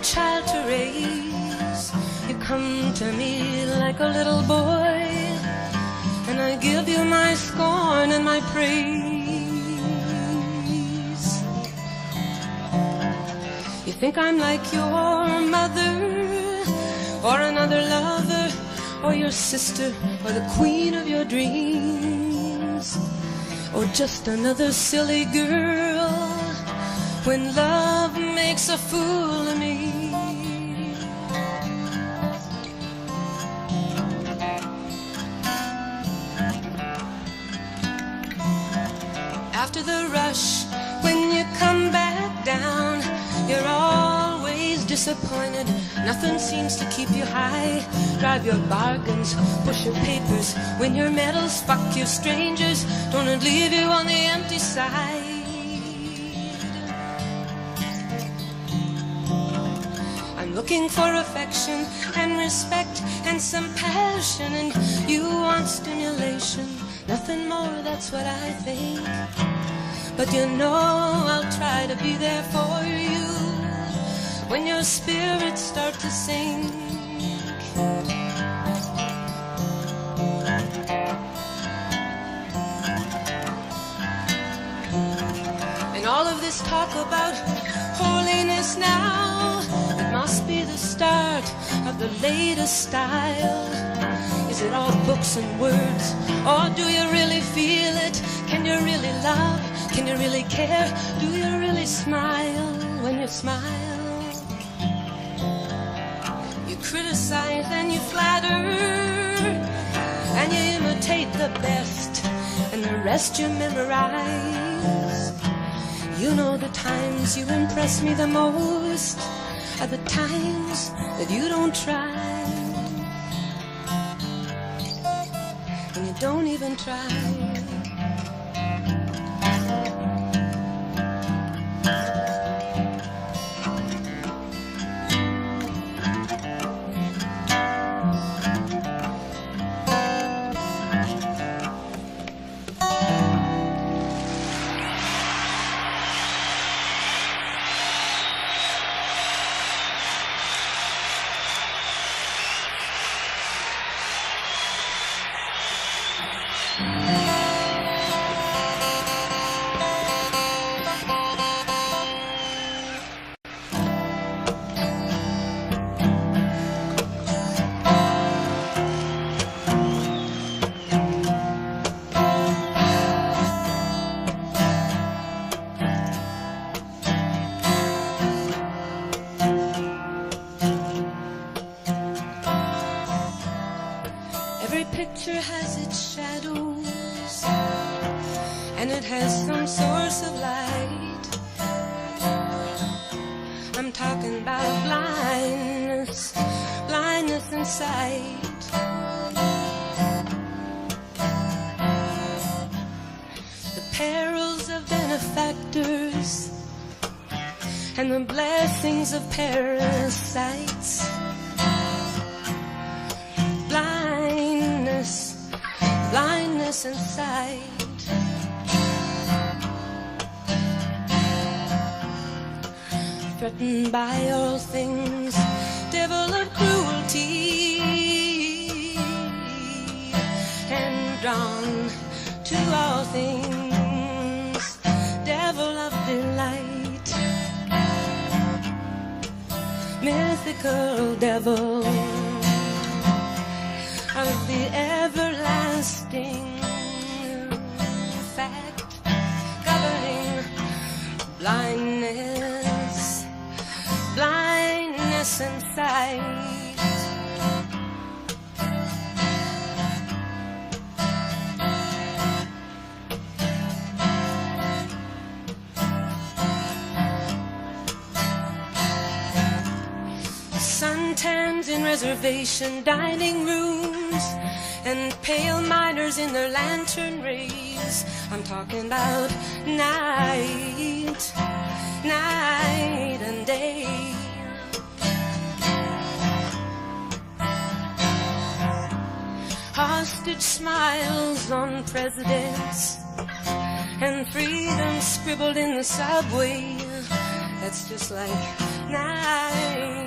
child to raise. You come to me like a little boy, and I give you my scorn and my praise. You think I'm like your mother, or another lover, or your sister, or the queen of your dreams, or just another silly girl when love makes a fool of me. After the rush, when you come back down, you're always disappointed. Nothing seems to keep you high. Drive your bargains, push your papers, win your medals, fuck your strangers. Don't it leave you on the empty side? I'm looking for affection and respect and some passion, and you want stimulation. Nothing more, that's what I think. But you know I'll try to be there for you when your spirits start to sink. And all of this talk about holiness now, it must be the start of the latest style. Is it all books and words, or do you really feel it? Can you really love? Can you really care? Do you really smile when you smile? You criticize and you flatter, and you imitate the best, and the rest you memorize. You know the times you impress me the most are the times that you don't try. And you don't even try. Picture has its shadows, and it has some source of light. I'm talking about blindness, blindness in sight. The perils of benefactors and the blessings of parasites. Blindness and sight. Threatened by all things, devil of cruelty, and drawn to all things, devil of delight, mythical devil of the everlasting fact, governing blindness, blindness and sight. Suntans in reservation dining rooms, and pale miners in their lantern rays. I'm talking about night, night and day. Hostage smiles on presidents, and freedom scribbled in the subway. That's just like night.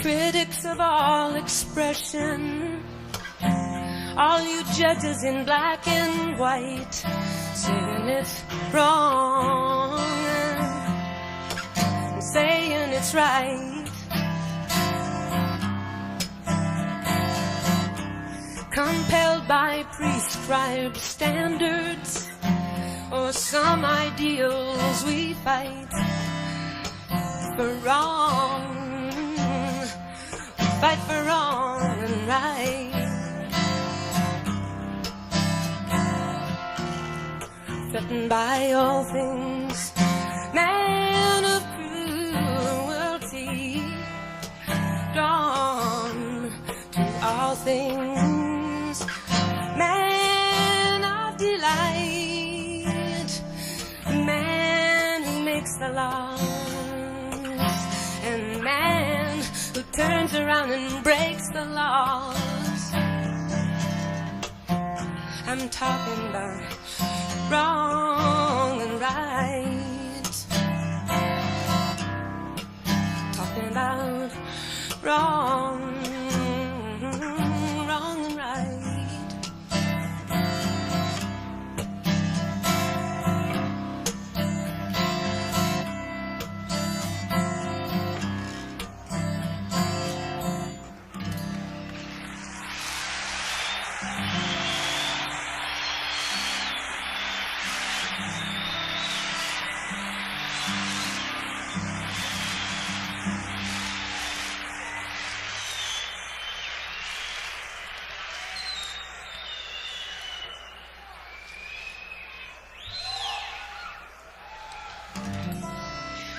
critics of all expression, all you judges in black and white, saying it's wrong and saying it's right. Compelled by prescribed standards or some ideals, we fight for wrong. We fight for wrong and right. Threatened by all things, man of cruelty, drawn to all things, man of delight, man who makes the laws, and man who turns around and breaks the laws. I'm talking about wrong and right, talking about wrong and right.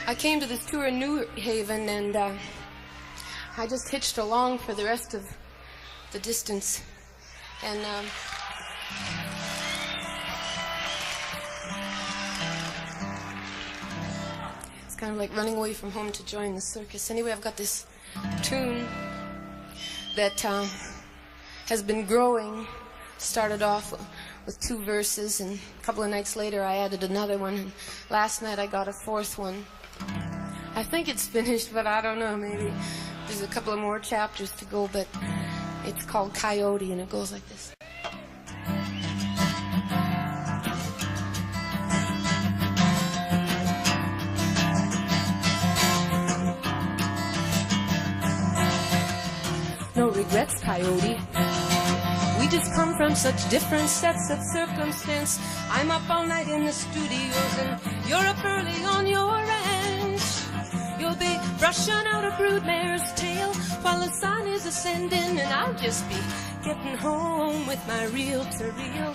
I came to this tour in New Haven, and I just hitched along for the rest of the distance. And it's kind of like running away from home to join the circus. Anyway, I've got this tune that has been growing. Started off with 2 verses, and a couple of nights later I added another one, and last night I got a 4th one. I think it's finished, but I don't know, maybe there's a couple of more chapters to go, but it's called Coyote, and it goes like this. No regrets, Coyote. We just come from such different sets of circumstance. I'm up all night in the studios, and you're up early on your ranch. You'll be brushing out a broodmare's tail while the sun is ascending, and I'll just be getting home with my reel-to-reel.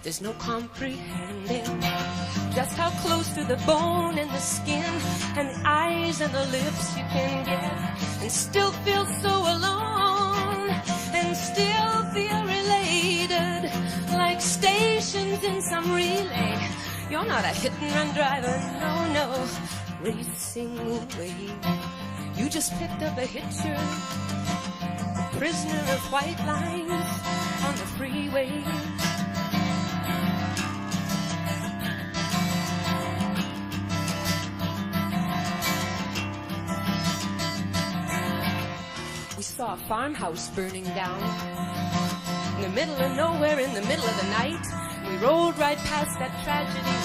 There's no comprehending just how close to the bone and the skin and the eyes and the lips you can get, and still feel so alone, and still feel related, like stations in some relay. You're not a hit-and-run driver, no, racing away. You just picked up a hitcher, a prisoner of white lines on the freeway. We saw a farmhouse burning down in the middle of nowhere, in the middle of the night. We rode right past that tragedy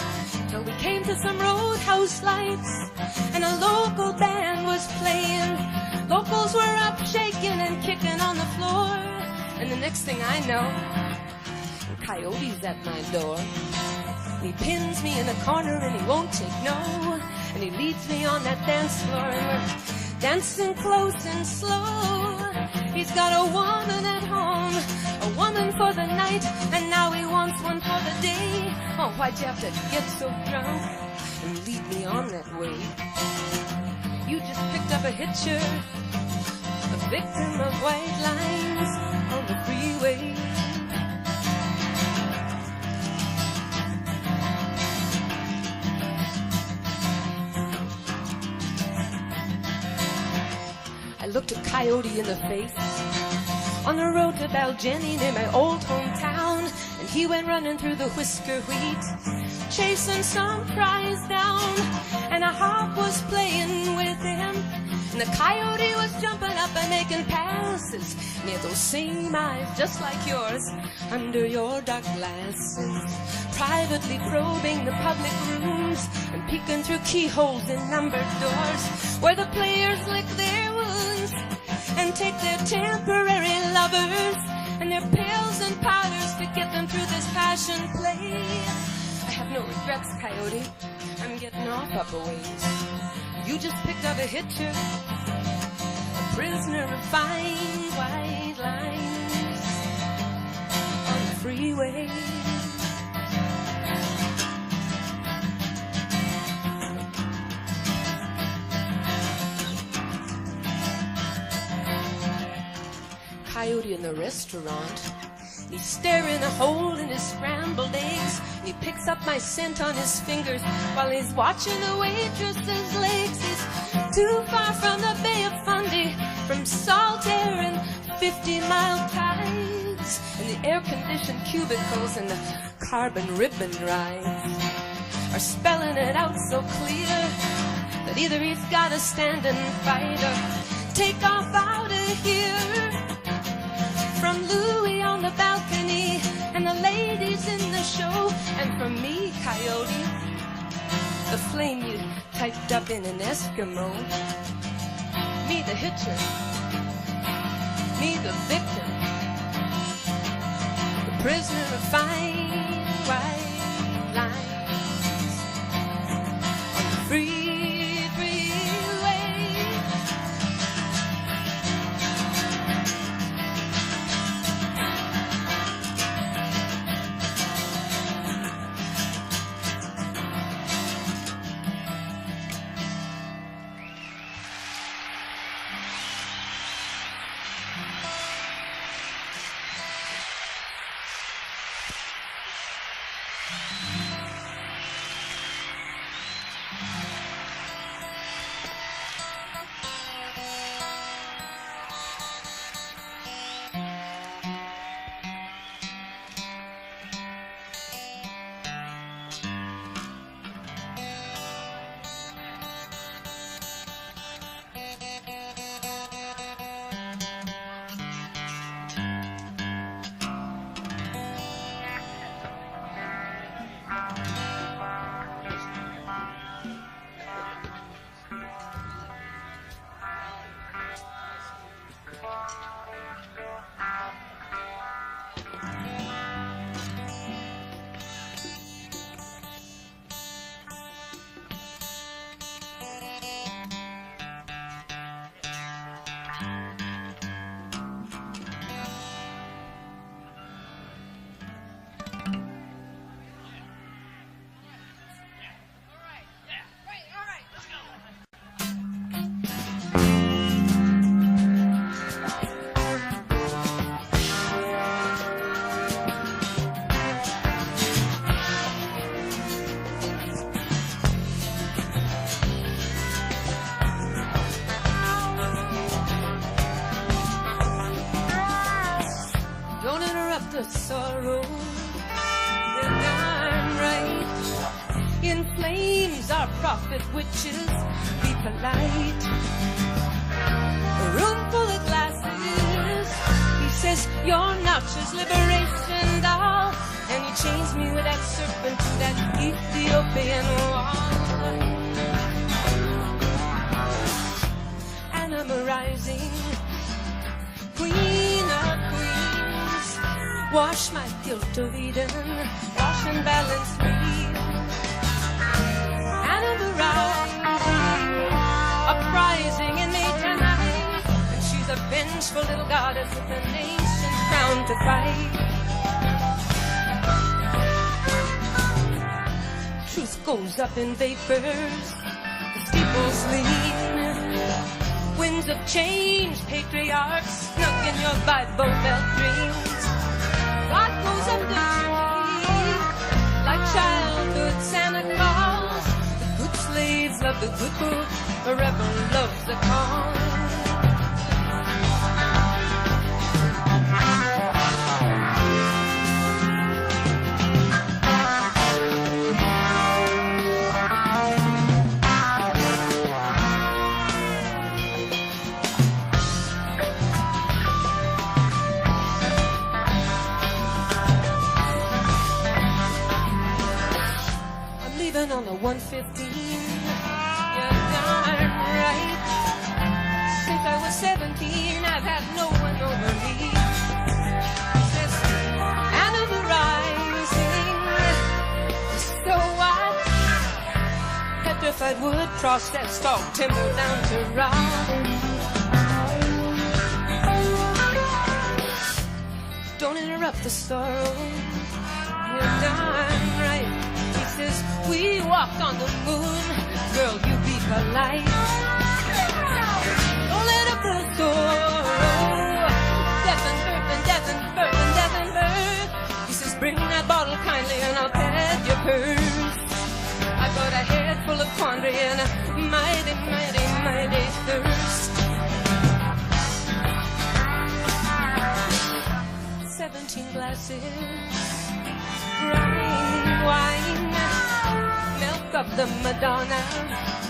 till we came to some roadhouse lights, and a local band was playing. Locals were up shaking and kicking on the floor, and the next thing I know, a coyote's at my door. He pins me in a corner and he won't take no, and he leads me on that dance floor, and we're dancing close and slow. He's got a woman at home, a woman for the night, and now he wants one for the day. Oh, why'd you have to get so drunk and lead me on that way? You just picked up a hitcher, a victim of white lines on the freeway. I looked a coyote in the face on the road to Baljenny near my old hometown, and he went running through the whisker wheat, chasing some prize down, and a harp was playing with him, And the coyote was jumping up and making passes near those same eyes just like yours under your dark glasses, privately probing the public rooms and peeking through keyholes in numbered doors where the players lick their wounds and take their temporary lovers and their pills and powders to get them through this passion play. I have no regrets, coyote. I'm getting off up a ways. You just picked up a hitcher, a prisoner of fine white lines on the freeway. Coyote in the restaurant. He's staring a hole in his scrambled eggs, and he picks up my scent on his fingers while he's watching the waitress's legs. He's too far from the Bay of Fundy, from salt air and 50-mile tides, and the air-conditioned cubicles and the carbon ribbon rides are spelling it out so clear that either he's got to stand and fight or take off out of here. From Louis on the balcony and the ladies in the show, and from me, coyote, the flame you typed up in an Eskimo. Me the hitcher, me the victim, the prisoner of fine white lines on the freeway. The sorrow, they're darn right. In flames our prophet witches, be polite. A room full of glasses, he says you're Notch's liberation doll, and he chains me with that serpent to that Ethiopian wall. And I'm a rising queen of queens. Wash my guilt of Eden, wash and balance me. And I'm a uprising in me tonight, and she's a vengeful little goddess with a nation's crown to fight. Truth goes up in vapors, the steeples lean. Winds of change, patriarchs snug in your Bible Belt dreams. God goes up the tree like childhood Santa Claus. The good slaves love the good book, the rebel loves the cause. going on the 115. You're darn right. Since I was 17, I've had no one over me. Says, Anna the rising, so what? Petrified wood, cross that stalk, timber down to rock. Don't interrupt the sorrow. You're darn right. He says, we walked on the moon. Girl, you be polite. Don't let up the sorrow. Death and birth and death and birth and death and birth. He says, bring that bottle kindly and I'll pad your purse. I've got a head full of quandary and a mighty, mighty, mighty thirst. 17 glasses, Rhine wine, milk of the Madonna,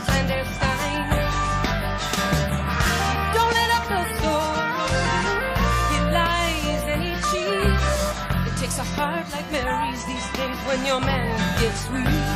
clandestine. Don't let up the sorrow, he lies and he cheats. It takes a heart like Mary's these days when your man gets weak.